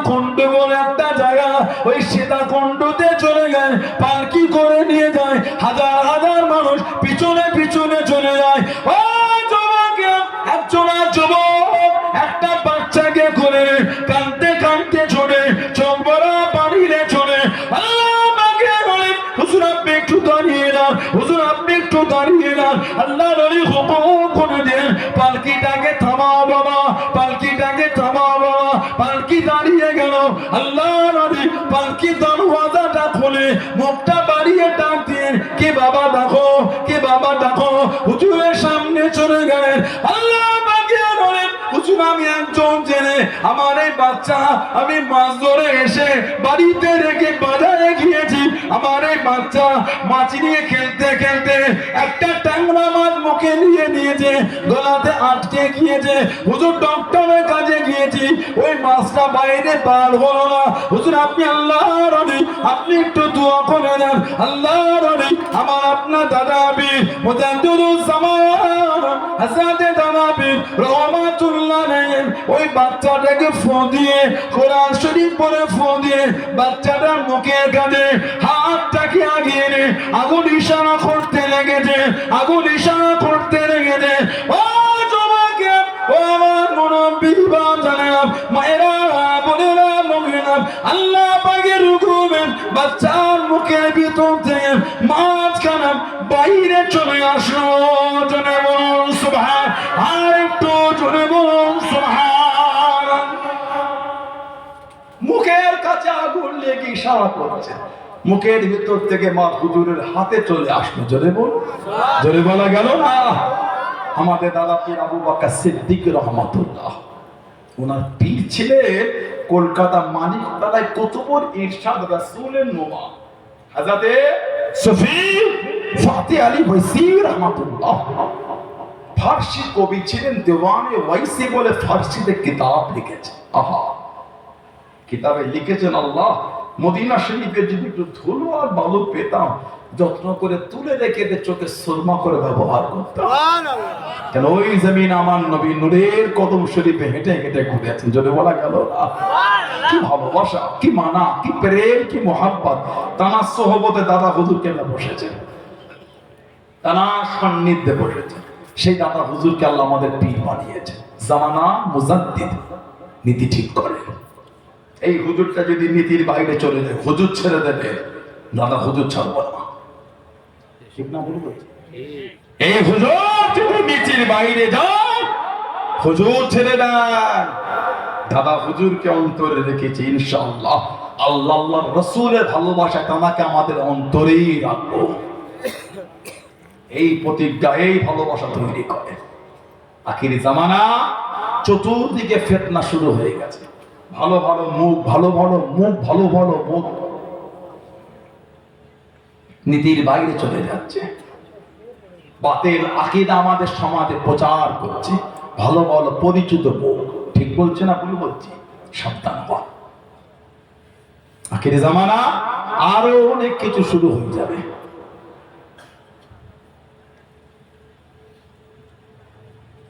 কুণ্ড বলে একটা জায়গা, ওই সীতাকুণ্ডতে চলে গেল, পালকি করে নিয়ে যায়, হাজার হাজার মানুষ পিছনে পিছনে চলে যায়। ও যুবক, একজন যুবক একটা বাচ্চাকে করে কাঁদতে কাঁদতে চলে, চোখ ভরা পানিতে চলে, আল্লাহ আমাকে বলে, হুজুর আপনি একটু দাঁড়িয়ে যান, হুজুর আপনি একটু দাঁড়িয়ে যান। আল্লাহ নবী হুকুম করে দেন, পালকিটাকে থামাও বাবা, পালকিটাকে থামাও বাবা। পালকি দাঁড়িয়ে গেল, আল্লাহ নবী পালকি দরওয়াজাটা খুলে মুখটা বাড়িয়ে ডাক দিয়ে, কে বাবা দেখো, কে বাবা দেখো। হুজুরের সামনে চলে গেলেন, আল্লাহ আমাকে বলেন, হুজুর আমি একজন জেনে, আমার এই বাচ্চা আমি মাছ ধরে এসে বাড়িতে রেখে বাজারে গিয়েছি, আমার এই বাচ্চা মাছ নিয়ে খেলতে খেলতে একটা ট্যাংরা মাছ মুখে নিয়ে নিয়েছে, গলাতে আটকে গিয়েছে, হুজুর ডক্টরের কাছে গিয়েছি, ওই মাছটা বাইরে বার হলো না। হুজুর আপনি আল্লাহর ওলি, আপনি একটু দোয়া করে দেন। আল্লাহর ওলি আমার আপনার দাদা আবির মুজাদ্দিদুস জামান হযরত দাদা আবির রহমাতুল্লাহ আলাইহি ওই বাচ্চাটাকে ফোন দিয়ে কোরআন শরীফ পড়ে ফোন দিয়ে বাচ্চাটার মুখের কাছে হাতটাকে আগিয়ে নিয়ে আগুন ইশারা করতে লেগেছে, আগুন ইশারা করতে লেগেছে। ও যুবকের, ও আমার মুরব্বী বাজানেরা, মায়েরা, বোনেরা, মুমিনা, আল্লাহ পাকের হুকুমে বাচ্চার মুখের ভিতর থেকে মাছখানা বাইরে চলে আসলো। জোরে বলুন সুবহান, আর একটু জোরে বলুন সুবহান। মুখের কাছে আগুন লেগে ইশারা করছে, মুখের ভিতর থেকে মা হুজুরের হাতে চলে আসলো। জোরে বলুন, জোরে বলা গেল না? আমাদের দাদা পীর আবু বকর সিদ্দিক রহমাতুল্লাহ, ওনার পীর ছিলেন কলকাতা মানিকতলায় কুতুবুল ইরশাদ রাসূলের নোমা হযরতে সফি ফাতে আলী ওয়াইসি রহমাতুল্লাহ। ফারসি কবি ছিলেন, দেওয়ানে ওয়াইসি বলে ফারসিতে কিতাব লিখেছে। আহা, কিতাবে লিখেছেন, আল্লাহ মদিনা শরীফে যদি একটু ধুলো আর বালু পেতাম, যত্ন করে তুলে রেখে চোখে সুরমা করে ব্যবহার করতাম। কেন ওই জমিন আমার নবী নূরের কদম শরীফে হেঁটে হেঁটে ঘুরেছেন। যদি বলা গেল না, কি ভালোবাসা, কি মানা, কি প্রেম, কি মোহাব্বত। তানার সোহবতে দাদা হুজুর কেন বসেছেন, তানার সান্নিধ্যে বসেছেন। সেই দাদা হুজুরকে আল্লাহ আমাদের পীর বানিয়েছে। জামানা মুজাদ্দিদ, নীতি ঠিক করে। এই হুজুরটা যদি নীতির বাইরে চলে যায়, হুজুর ছেড়ে দেবে, দাদা হুজুর ছাড়বো না। ঠিক না বলবো? এই হুজুর যদি নীতির বাইরে যায়, হুজুর ছেড়ে দেন। দাদা হুজুরকে অন্তরে রেখেছি ইনশাআল্লাহ। আল্লাহ আল্লাহর রাসূলের ভালোবাসা আমাকে আমাদের অন্তরেই রাখবো। এই প্রতিজ্ঞা, এই ভালোবাসা তৈরি করে। আখিরি জামানা, চতুর্দিকে ফিতনা শুরু হয়ে গেছে। ভালো ভালো মুখ, ভালো ভালো মুখ, ভালো ভালো মুখ নীতির বাইরে চলে যাচ্ছে। বাতিল আকীদা আমাদের সমাজে প্রচার করছে। ভালো ভালো পরিচিত মুখ, ঠিক বলছে না ভুল বলছি? সাবধান হন। আখিরি জামানা আরো অনেক কিছু শুরু হয়ে যাবে।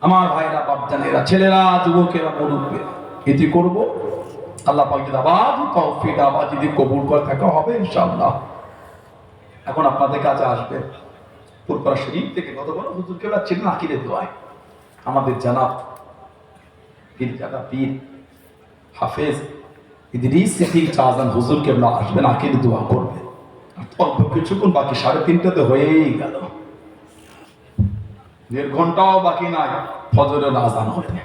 আমার ভাইরা, বাপজানেরা, ছেলেরা, যুবকেরা, মুরব্বীরা, এটি করবো। আল্লাহ পাক যদি আবাদ তৌফিক আবাদ যদি কবুল করে থাকা হবে ইনশাআল্লাহ। এখন আপনাদের কাছে আসবে ফুরফুরা শরীফ থেকে কত বড় হুজুর কেবলা ছিলেন আকিদের দোয়ায়। আমাদের জানাব পীর জাদা পীর হাফেজ ইদরিস সিদ্দিক চাজান হুজুর কেবলা আসবেন, আকিদের দোয়া করবে। অল্প কিছুক্ষণ বাকি, 3:30 হয়েই গেল। 1.5 ঘন্টাও বাকি নাই ফজরের আযান হতে।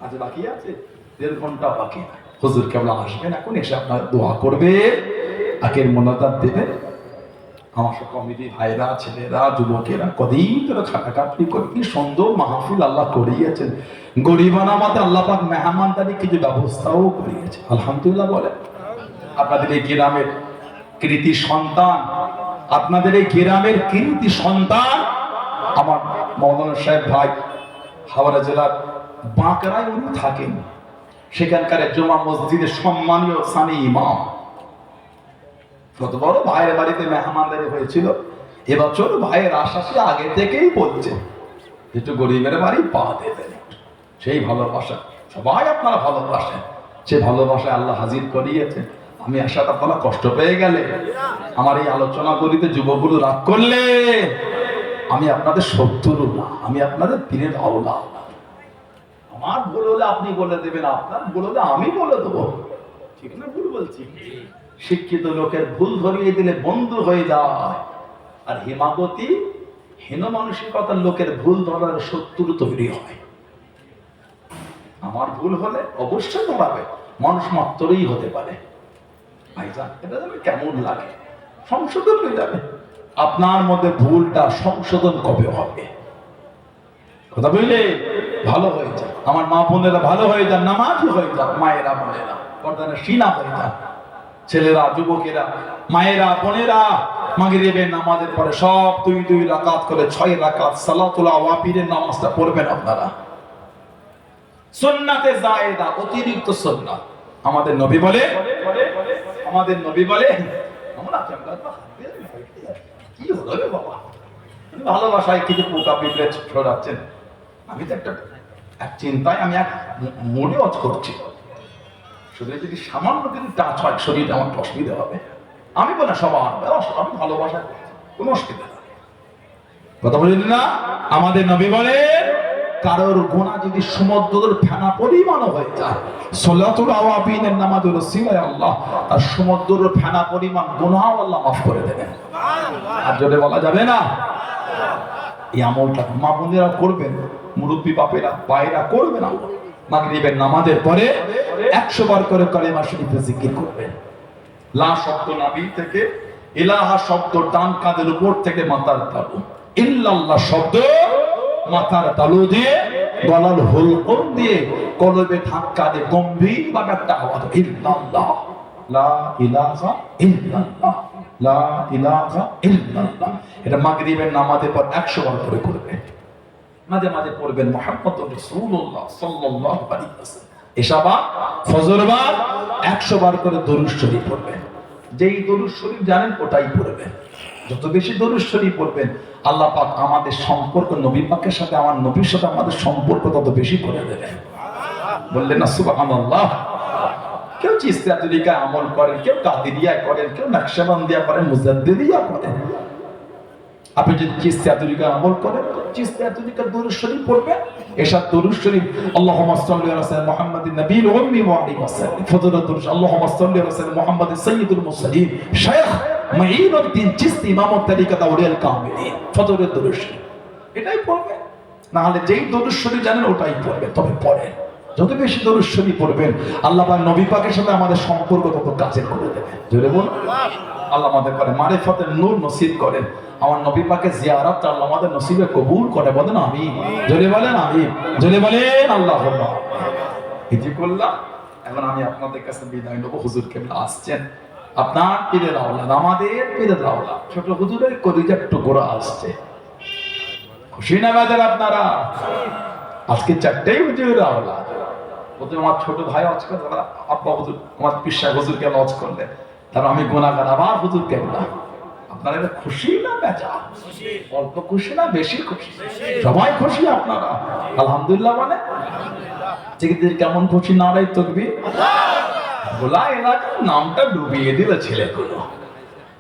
আজ বাকি আছে 1.5 ঘন্টা বাকি। হুজুর কেবলা আসবেন, এখন এসে আপনার দোয়া করবে, আকের মোনাজাত দেবে। আমার সব কমিটি ভাইরা, ছেলেরা, যুবকেরা কদিন ধরে খাটাখাটনি করে কি সুন্দর মাহফিল আল্লাহ করিয়েছেন। গরিবানা মাতে আল্লাহ পাক মেহমানদারি কিছু ব্যবস্থাও করিয়েছে। আলহামদুলিল্লাহ বলে। আপনাদের এই গ্রামের কৃতি সন্তান, আপনাদের এই গ্রামের কৃতি সন্তান আমার মৌলানা সাহেব ভাই, হাওড়া জেলার বাঁকড়ায় উনি থাকেন। সেখানকার জমা মসজিদের সম্মানীয় সানি ইমাম। কত বড় ভাইয়ের বাড়িতে মেহমানদারি হয়েছিল। এবছর ভাইয়ের আশাসে আগে থেকেই বলছে একটু গরিবের বাড়ি পা দেবেন। সেই ভালোবাসা সবাই আপনারা ভালোবাসেন। সে ভালোবাসায় আল্লাহ হাজির করিয়েছে। আমি আশাটা আপনারা কষ্ট পেয়ে গেলে, আমার এই আলোচনা করিতে যুবকগুলো রাগ করলে, আমি আপনাদের শত্রু না, আমি আপনাদের পীরের আওলাদ। আমার ভুল হলে আপনি বলে দেবেন, আপনার ভুল হলে আমি বলে দেবো। ঠিক না ভুল বলছি? শিক্ষিত লোকের ভুল ধরিয়ে দিলে বন্ধু হয়ে যায়, আর হিমাগতি হীন মানসিকতার লোকের ভুল ধরার শত্রু তৈরি হয়। আমার ভুল হলে অবশ্যই ধরাবে, মানুষ মাত্রই হতে পারে। ভাইজান এটা যেন কেমন লাগে, সংশোধন হয়ে যাবে। আপনার মধ্যে ভুলটা সংশোধন কবে হবে? কথা বললে ভালো হয়ে যায়। আমার মা বোনেরা ভালো হয়ে যান, নামাজি হয়ে যান, মায়েরা বোনেরা পর্দানা সিনা হয়ে যান, ছেলেরা যুবকেরা মায়েরা বোনেরা মাগরিবের নামাজের পরে সব 2 রাকাত করে 6 রাকাত সালাতুল আওয়াবিরের নামাজটা পড়বেন আপনারা। সুন্নাতে জায়েদা, অতিরিক্ত সুন্নাত। আমাদের নবী বলে, আমরা কি হলো রে বাবা, ভালোবাসায় কিছু পোকা পিঁপড়ে ছড়াচ্ছেন। আমি তো একটা চিন্তায়, আমি এক মনে অজ করছি, শরীরে যদি সামান্য কিছু টাচ হয় শরীরে আমার অসুবিধা হবে। আমি বলে সবার আমি ভালোবাসা কোনো অসুবিধা নেই। কথা বলি না? আমাদের নবী বলে কারোর গুনাহ যদি সমুদ্রের ফেনা পরিমাণও হয়ে যায়, সালাতুল আওয়াবিনের নামাজের ওসিলায় আল্লাহ তার সমুদ্রের ফেনা পরিমাণ গুনাহ আল্লাহ মাফ করে দেবেন। আর যদি বলা যাবে না, এই আমলটা মা বোনেরা করবেন, মুরব্বী বাপেরা ভাইরা করবেন। মাগরিবের নামাজের পরে 100 বার করে কালেমা শরীফে জিকির করবেন। লা শব্দ নাভি থেকে, ইলাহা শব্দ ডান কাঁধের উপর থেকে মাথার তালু, ইল্লাল্লাহ শব্দ মাথার তালু দিয়ে গলার হুলকুম দিয়ে কলবে ধাক্কা দিয়ে গম্ভীর ভাবে একটা আওয়াজ, ইল্লাল্লাহ, লা ইলাহা ইল্লাল্লাহ, লা ইলাহা ইল্লাল্লাহ। এটা মাগরিবের নামাজের পর 100 বার করে করবেন। মাঝে মাঝে পড়বেন মুহাম্মদুর রাসূলুল্লাহ সাল্লাল্লাহু আলাইহি ওয়াসাল্লাম। এশাবা ফজরবার 100 বার করে দরুদ শরীফ পড়বেন। যেই দরুদ শরীফ জানেন ওটাই পড়বেন। যত বেশি দরুদ শরীফ পড়বেন আল্লাহ পাক আমাদের সম্পর্ক নবী পাকের সাথে, আমার নবীর সাথে আমাদের সম্পর্ক তত বেশি করে দেবেন। বললেন না সুবহানাল্লাহ? কেউ চিশতিয়া তরিকায় আমল করেন, কেউ কাদেরিয়া করেন, কেউ নকশবন্দিয়া করেন, মুজাদ্দিদিয়া করেন। আপনি যদি চিশতিয়া তরিকায় আমল করেন, চিশতিয়া তরিকার দরুদ শরীফ পড়বেন। এসব দরুদ শরীফ আল্লাহুম্মা সাল্লি আলা সাইয়্যিদিনা মুহাম্মাদিন নবিয়্যিল উম্মি ওয়া আলিহি ওয়াসাল্লাম, ফজরের দরুদ আল্লাহুম্মা সাল্লি আলা সাইয়্যিদিনা মুহাম্মাদিন সাইয়্যিদুল মুরসালিন, শায়খ মাঈনুদ্দিন চিশতি ইমামুত তরিকাত আউলিয়াল কামিলিন, ফজরের দরুদ শরীফ এটাই পড়বেন। না হলে যেই দরুদ শরীফ জানেন ওটাই পড়বেন। তবে পড়েন, যত বেশি দরুদ শরীফ পড়বেন আল্লাহ পাক নবী পাকের সাথে আমাদের সম্পর্ক তত কাছের করে দেবেন। জোরে বলুন আল্লাহ আমাদের করে মারিফতের নূর নসিব করেন। আমার নবী পাকের জিয়ারত আল্লাহ আমাদের নসিবে কবুল করে। বলেন আমিন। জোরে বলেন আমিন। জোরে বলেন আল্লাহুম্মা। এই যে করলাম, এখন আমি আপনাদের কাছে বিদায় নেব। হুজুর কেবলা আসছেন, আপনার পীরের আওলাদ, আমাদের পীরের আওলাদ, ছোট হুজুরের কলিজার টুকরা আসছে। খুশি না বাজার আপনারা? আজকে 4টেই হুজুরের আওলাদ। প্রথমে আমার ছোট ভাই হজ করে, আব্বা হুজুর আমার পিসা হুজুর কেবলা হজ করলেন, তারপর আমি গুনাহগার আবার হুজুর কেবলা। আপনারা খুশি না বেজা? অল্প খুশি না বেশি খুশি? সবাই খুশি আপনারা? আলহামদুলিল্লাহ বলে। চিকিৎসা কেমন খুশি? নারাই তাকবীর। গোলা এলাকার নামটা ডুবিয়ে দিল ছেলেগুলো।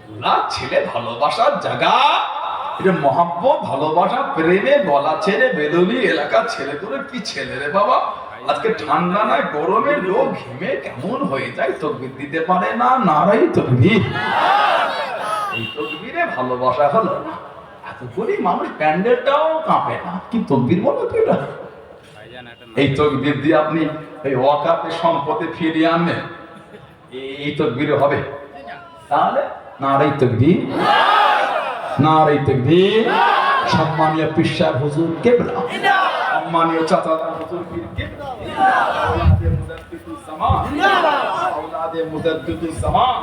গোলা ছেলে ভালোবাসার জায়গা, এটা মহাব্বত, ভালোবাসা, প্রেমে গলা ছেড়ে বেদুলি এলাকার ছেলেগুলো কি ছেলে রে বাবা। আজকে ঠান্ডা নয় গরমের লোক ঘেমে কেমন হয়ে যায়, তাকবীর দিতে পারে না। নারাই তাকবীর। এই তাকবীরে ভালোবাসা হলো না। এত গরিব মানুষ প্যান্ডেলটাও কাঁপে না, কি তাকবীর বলো তো এটা? এই তাকবীর দিয়ে আপনি এই ওয়াকাফের সম্পদে ফিরিয়ে আনবেন, এই তাকবীরে হবে? তাহলে নারাই তাকবীর, নারাই তাকবীর। সম্মানীয় পীর সাহেব হুজুর কেবলা, সম্মানীয় চাচা হুজুর পীর কেবলা, আওলাদে মুজাদ্দিদুজ জামান, আওলাদে মুজাদ্দিদুজ জামান।